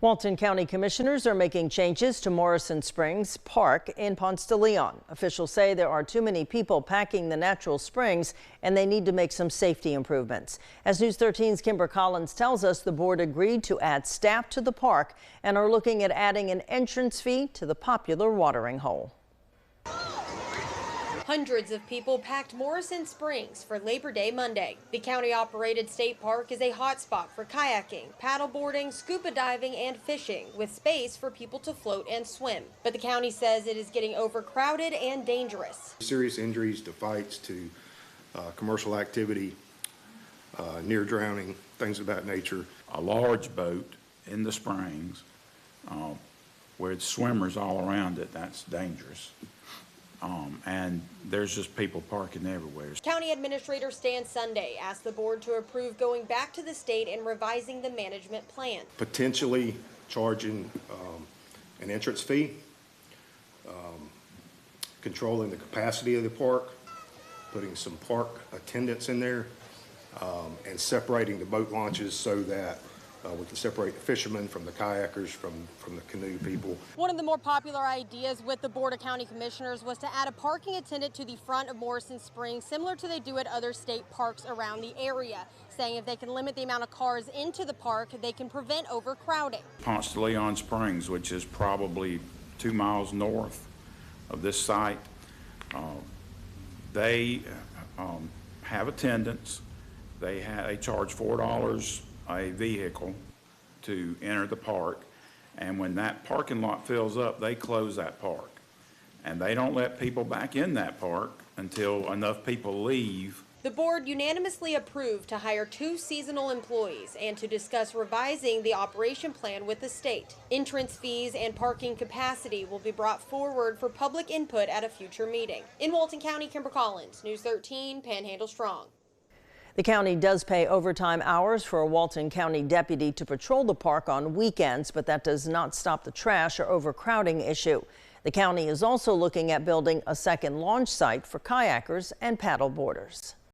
Walton County commissioners are making changes to Morrison Springs Park in Ponce de Leon. Officials say there are too many people packing the natural springs and they need to make some safety improvements. As News 13's Kimber Collins tells us, the board agreed to add staff to the park and are looking at adding an entrance fee to the popular watering hole. Hundreds of people packed Morrison Springs for Labor Day Monday. The county-operated state park is a hotspot for kayaking, paddleboarding, scuba diving, and fishing, with space for people to float and swim. But the county says it is getting overcrowded and dangerous. Serious injuries to fights to commercial activity, near drowning, things of that nature. A large boat in the springs with swimmers all around it, that's dangerous. And there's just people parking everywhere. County Administrator Stan Sunday asked the board to approve going back to the state and revising the management plan. Potentially charging an entrance fee, controlling the capacity of the park, putting some park attendants in there, and separating the boat launches so that we can separate the fishermen from the kayakers, from the canoe people. One of the more popular ideas with the Board of County Commissioners was to add a parking attendant to the front of Morrison Springs, similar to they do at other state parks around the area, saying if they can limit the amount of cars into the park, they can prevent overcrowding. Ponce de Leon Springs, which is probably 2 miles north of this site, they have attendants. They charge $4 a vehicle to enter the park, and when that parking lot fills up, they close that park, and they don't let people back in that park until enough people leave. The board unanimously approved to hire 2 seasonal employees and to discuss revising the operation plan with the state. Entrance fees and parking capacity will be brought forward for public input at a future meeting. In Walton County, Kimber Collins, News 13, Panhandle Strong. The county does pay overtime hours for a Walton County deputy to patrol the park on weekends, but that does not stop the trash or overcrowding issue. The county is also looking at building a second launch site for kayakers and paddle boarders.